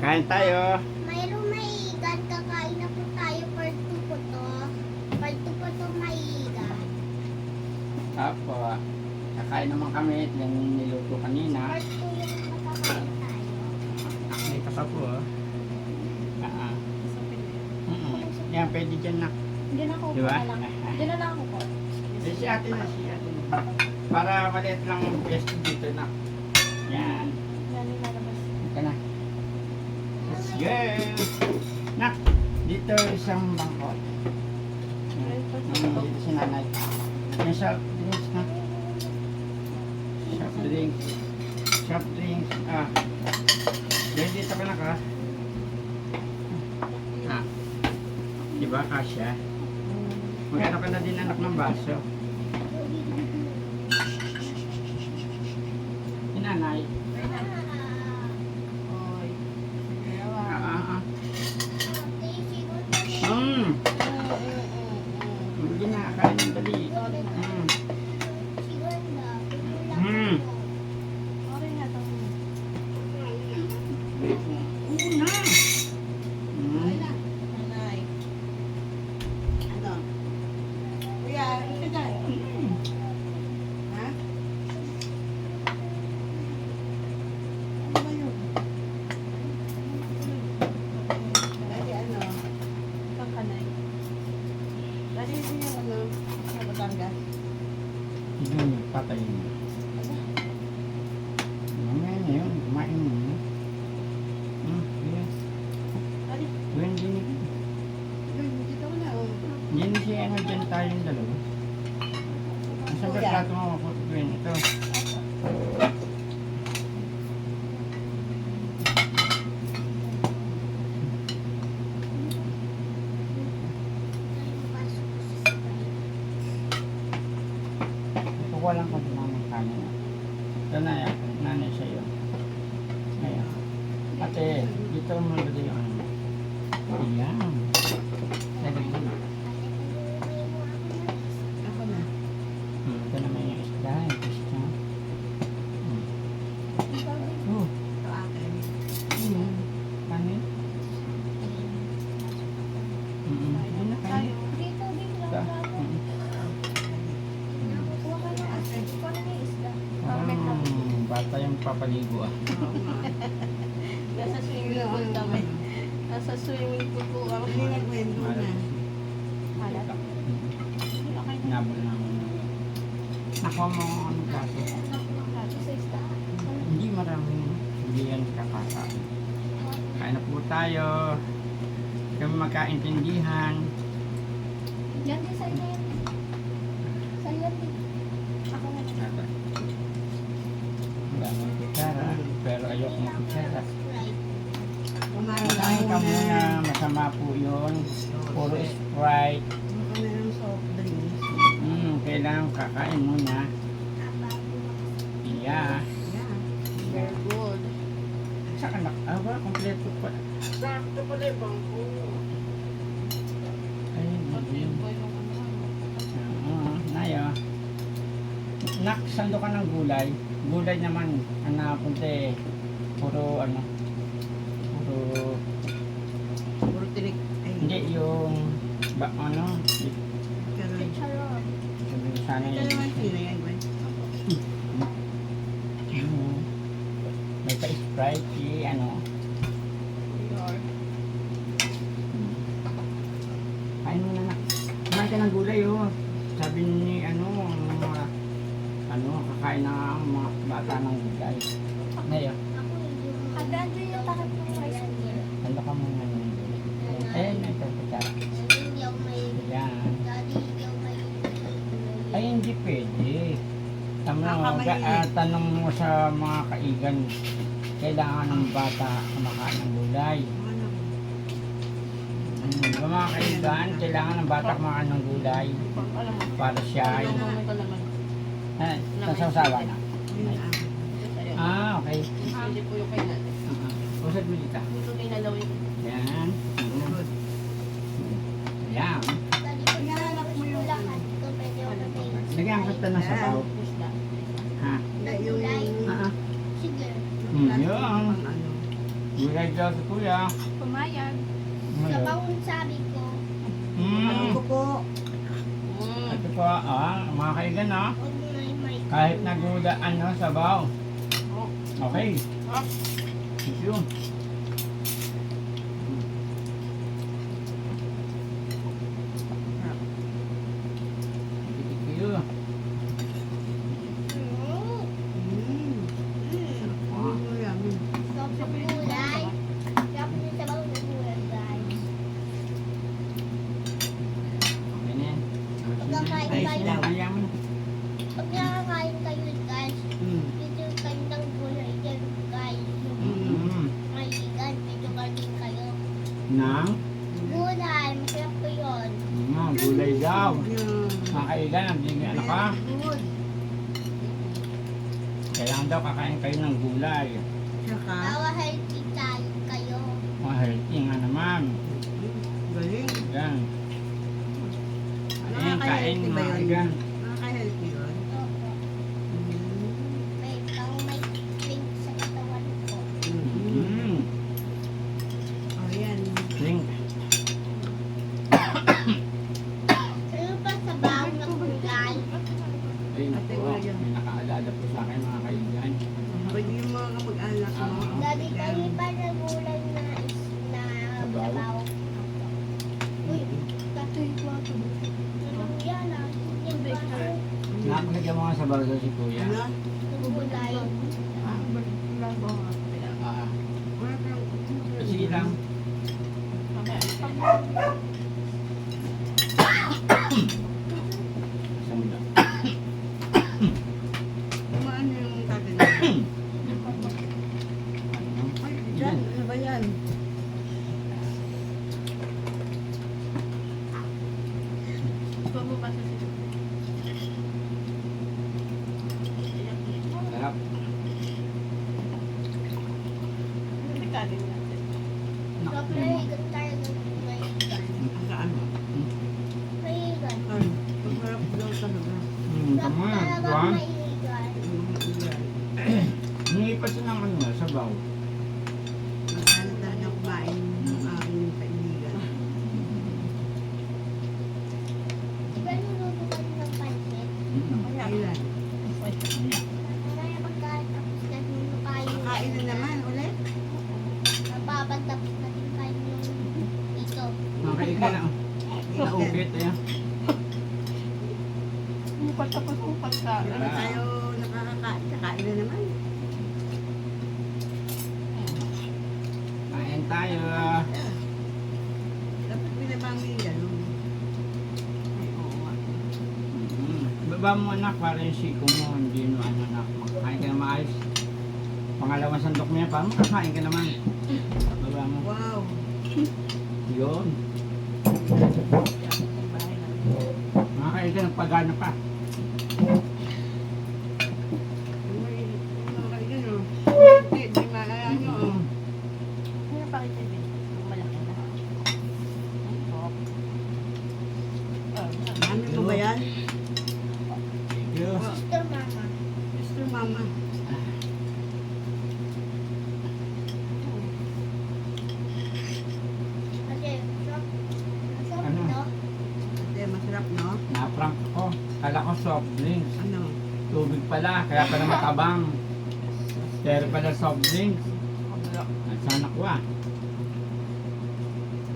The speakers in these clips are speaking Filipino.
Kain tayo. Mayroong maigan, kakain na po tayo part 2 po to. Part 2 po to maigan. Apo. Kakain naman kami. Yung niluto kanina. Part 2 yung makakain tayo. May kapa po. Yan, pwede dyan na. Diyan ako Di po ba? na lang. Diyan na lang ako po. Si ate na, si ate na. Para maliit lang yung pwesto dito na. Yan. Yan yung lalabas. Ito na. Let's go. Nak, dito isang bangkot. Dito si nanay. Yung soft drinks na. Soft drinks. Soft drinks. Dito ka na ka. Diba, Kasya? Magkano ka na din anak ng baso? Inanay. Hindi na, kain ng dali. Okay nga to. Una. Nanay. Ano? Kuya, ito dyan. Ha? Ano ba yun? Dati ano? Pangkanay. Dati yun yung ano? Sa Batangas. Hindi mo patayin mo. Mamaya na yun, kumain mo. Yan. Dati, Gwen, din. yun, dito ko na. Oh. Yan si ano dyan tayong dalawa. Nasa Kuya. plato mo ako, Gwen. Ito. Kukuha lang ko din ng kanin. Ito na yan. Nanay sa'yo. Ayan. Ate, dito mo nalagay yung ano. Ayan. Lagay mo na. Ako na. Ito naman yung isda. Yung isda. Oh, Ito akin. ayan. Kanin. Ayan na kanin. Dito, dito Ito. lang. Kuha ka na. Kuha na yung isda. Bata yung papaligo ah. Nasa swimming pool kami. Nasa swimming pool po kami. Hindi nagkwento na. Halat. Okay na. Nabol na ako. Nakuha mo ang ano plato. Plato sa isda. Hindi marami. Hindi yan kakakain. Kain na po tayo. Kami magkaintindihan. Yan din sa inyo. Sa iyo din. Ako na. Nata. Wala ng kutsara. Pero ayoko ng kutsara. Kumain Kain ka na. muna. Masama po yun. Puro Sprite. Ano na yung soft drinks. Kailangan kakain muna. Yeah. Yeah. Very good. Saka nakawa. Kompleto pa. Sakto pala yung bangko. Ay, hindi. Nayo. Nak, sando ka ng gulay. Gulay naman. Ang napunte. Puro ano. Puro. Puro tinik. Ay, Hindi yung. Ano. pero Chicharon. Sana ito yung. naman sino yan, Gwen? May pa-sprite. Ano. Kain mo na nak. Kumain ka ng gulay oh. Sabi ni ano. Mga. Ano. Kakain na ang mga bata ng gulay. Nayo. Hagdan din yung takip ng rice cooker. Handa ka muna ng gulay. Eh, ito kita. Yan. Ay, hindi pwede. Tanong mo sa mga kaigan, kailangan ng bata kumakain ng gulay. Ano? Yung mga kaigan, kailangan ng bata kumakain ng gulay Alam mo. para siya ay nasasawa na. Yun ang. Okay. Hindi po yung kainan. Usad mo dito. Ito kinalaw yung Yan. Good. Yan. Hinahanap mo yung Lagyan ko ito na sa pao. isda. Ha? yung Ah, ah. Sige. Yun. pang ano. Gulay daw si kuya. Pumayag. Sabaw sabi ko. Ano ko po? Ito po, mga kaigan Huwag mo na may kahit naguda, sabaw. Okay. Thank you. Thank you. Yummy. Sarap sa gulay. Sarap yung sabaw sa gulay, guys. Okay na yan. Pagkakain Ayos tayo. na, kaya mo na. Pag nakakain kayo, guys, Mm. dito kayo ng gulay dyan, guys. Mm. Maigan, dito kayo kayo. Nang? Gulay, masarap po yun. Gulay daw. Yeah. Mga kaigan, nabigyan ano ka? Good. Kailangan daw kakain kayo ng gulay. Saka, Tawa healthy tayo kayo. Mga healthy nga naman. galing. Yan. Ayan, kain Nakaka-healthy ba mga yun? kaigan. Nakaka-healthy yun. Opo. May link sa katawan ko. Mm. Oh, yan. Drink. Ano pa sa baon ng gulay? Ayun Ate, po, wala yan. may nakaalala po sa akin mga kaigan. Pwede yung mga kapag-anak mo. Daddy, kami pa na gulay na Sabaw? sabaw. Uy, tatoy ko ako. Ano yan ah? Yung baso Napakagyan mo nga sa bago si kuya. Ano? ng gulay. Ah, Wala pa lang. sige lang. Isang daw. Kumaan yung tatay na. Ano? Ay, dyan. Ano ba yan? Sarap. Sobrang higat tayo ng maigan. Saan? Maigan. Ay, masarap daw talaga. Sarap Tama, talaga buwan. maigan. Hindi pa siya ng ano, sabaw. Nakahanap talaga kumain ng aking kaibigan. Di ba niluto ka ng pansit? Kailan? Kaya pagkain tapos natin kain. Kain na naman ulit? Napapatapos natin kain yung ito. Mga kaigan na. Naukit eh. Hindi tayo nakakakain. Kakain na naman. Kain tayo. Dapat binabangin yan. no? Ay, oo nga. Baba mo anak para yung siko mo. Hindi mo ano anak. Makakain ka na maayos. Pangalawang sandok mo yan. Paano makakain ka naman? Baba mo. Wow. Yun. Mga kaigan, nagpagana pa. Uy, mga kaibigan, oh. Hindi maalala nyo. oh. Ano mo ba yan? Thank you. Sister Mama. Mr. Mama. Kasi, sarap. Masarap Ano? no? Ate, masarap, no? Na-prank ko. Kala ko soft drinks. Ano? Tubig pala, kaya pala matabang. Pero pala soft drinks. At sana ko ah.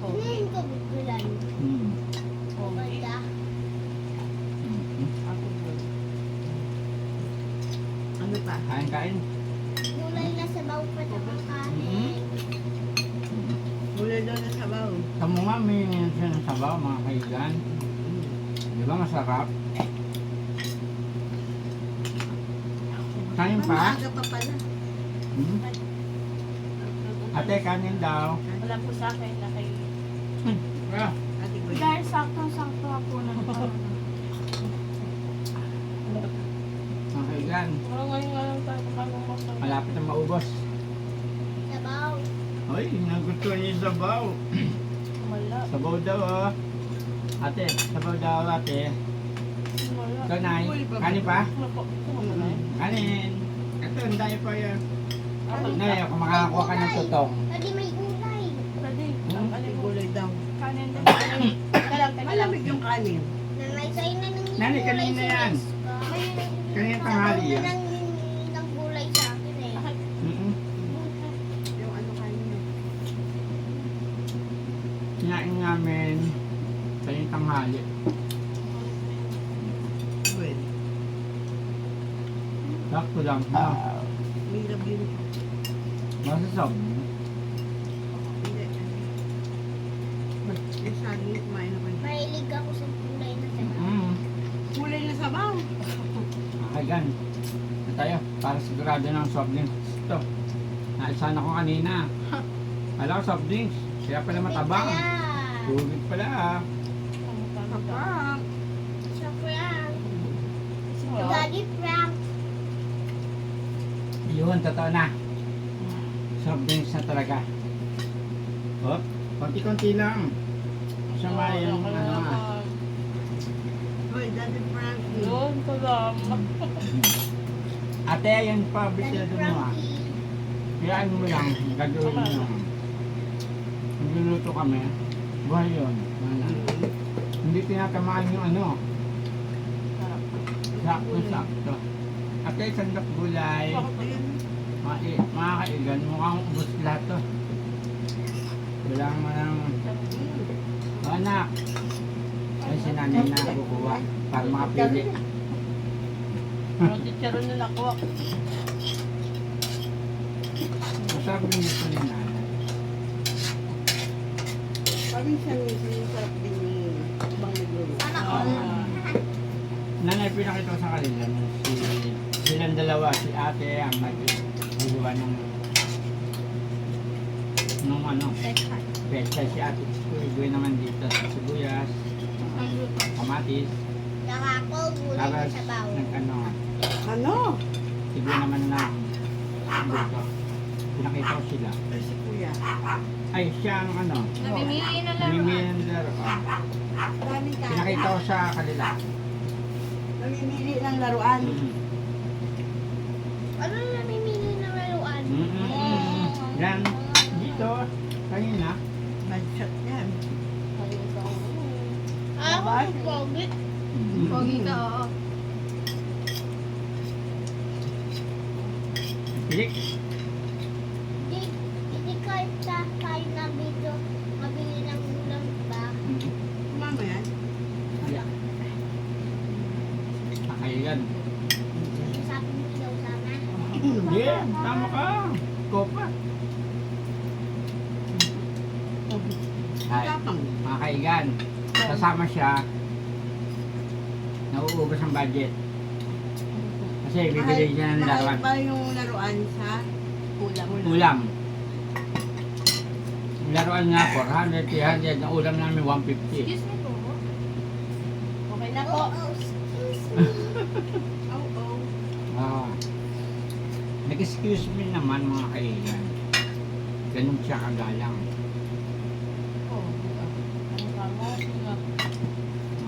Ngayon ko bukulan. Ganda. Ano pa? Kain, kain. Gulay na sabaw pa ng kanin. Gulay daw na sabaw. Tamo nga, may siya ng sabaw, mga kaigan. Di ba masarap? Kain pa? Maaga pa pala. Hmm? Ate, kanin daw. Wala po sa akin na kay... Ah, Ate ko Dahil sakto-sakto ako na mga kaigan. ngayon nga lang tayo makalumang Malapit na maubos. Sabaw. Uy, nagustuhan niyo yung sabaw. Wala. Sabaw daw oh. Ate, sabaw daw ate. Wala. Ikaw, Nay. Kanin pa? Wala po. Kanin. Ito, hindi tayo pa yan. Nay, kung makakakuha ka ng tutong. Pwede may gulay. Pwede. Hmm? Ano mo? Gulay daw. Kanin din. Teka lang. Malamig yung kanin. Nanay, sa'yo na nang Nani, gulay kanina si yan. Miss ko. Kanina Sabaw tanghali na yan. ng gulay sa akin eh. Mm-mm. Yung ano kanin. Kinain namin kanina tanghali. Well, Sakto lang. Ah, may labi yun. masasap. Hindi. Yung saging, kumain ako. Mahilig ako sa gulay na sabaw. Mm. Kulay na sabaw. Kaigan. Na tayo. Para sigurado ng soft drinks. Ito. Naisahan ako kanina. Alam ko soft drinks. Kaya pala matabang. Kaya, Tubig pala ah. Kapag. siya prank. Daddy prank. Yun, totoo na. Soft drinks na talaga. Oh, konti-konti lang. Masama yung ano ah. Hoy, Daddy Frank. Yun, salamat. Ate, yan pa. Daddy Bisado mo ah. Frankie. Kaya ano mo lang. Gagawin mo lang. Nagluluto kami. Buhay yun. Mana. Hindi tinatamaan yung ano. Sakto-sakto. Ate, sandok gulay. Mga kaigan, mukhang ubos lahat to. Wala mo ng anak. Ay, si nanay na kukuha para makapili. Ang chicharon nila ko. Masarap yung gusto ni nanay. Paminsan yung sarap din ni ibang nagluluto. Sana Oo all. nga. Nanay, pinakita ko sa kanila. Silang dalawa, si ate ang nag-iwa ng ano, pesa. Si ate, gawin naman dito sa sibuyas, kamatis, Saka ako, gulay na tapos sabaw. nag-ano, Ano? siguro naman na dito. Pinakita ko sila. Ay, si Kuya. Ay, siya ang ano, Namimili na lang. namimili ng laruan. Daming kanin. Pinakita ko sa kanila. Namimili ng laruan. Ano na namimili ng laruan? Yan, dito, kanina. Budget yan. Ako, pogi. Pogi ka, oo. Pilik. Hindi kahit tayo na video, mabili ng ulam ba? Mama yan. Ayan. Pakailan. Sabi mo daw sana. Hindi, tama ka. Kopa. Ay, Tapang. mga kaigan, kasama siya, nauubos ang budget. Kasi bibili niya ng laruan. Mahal pa yung laruan sa ulam. Ulam. Yung laruan nga, 400, 300. Ang ulam namin, 150. Excuse me po. Okay na po. Oh, excuse me. Oo. Ah. Nag-excuse me naman mga kaigan. Ganun siya kagalang. Oh, ang kamo.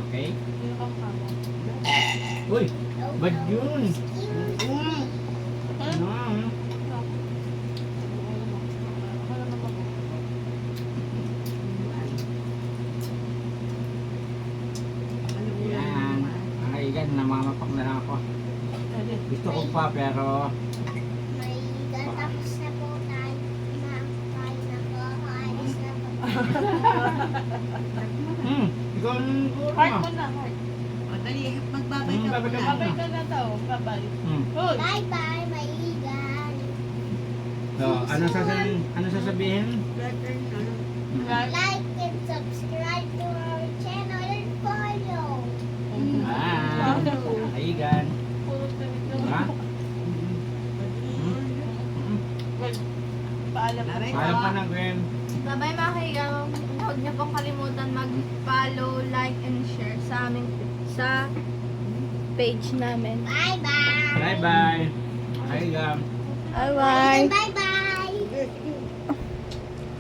Okay? Sino kang kamo? Uy, ba't yun? Excuse me. Ano? Ano ulam? Yan. Mga kaigan, namamapak na lang ako. Gusto ko pa pero May tapos na po tayo. Kain na po. Kaalis na po. ikaw ang Heart mo. mo na, heart. O, dali, magbabay ka Babay ka muna. Babay ka na daw. Babay. Hoy! Bye-bye, maigan. So, ano sasabihin? Letter, ano? Like and subscribe to our channel and follow. Ah, kaigan. Puro ganito. Ha? Well, paalam na rin. Paalam pa na, Gwen. Bye-bye mga kaigan. Huwag niyo pong kalimutan mag-follow, like, and share sa aming sa page namin. Bye-bye. Bye-bye. Kaigan. Bye-bye! Bye-bye.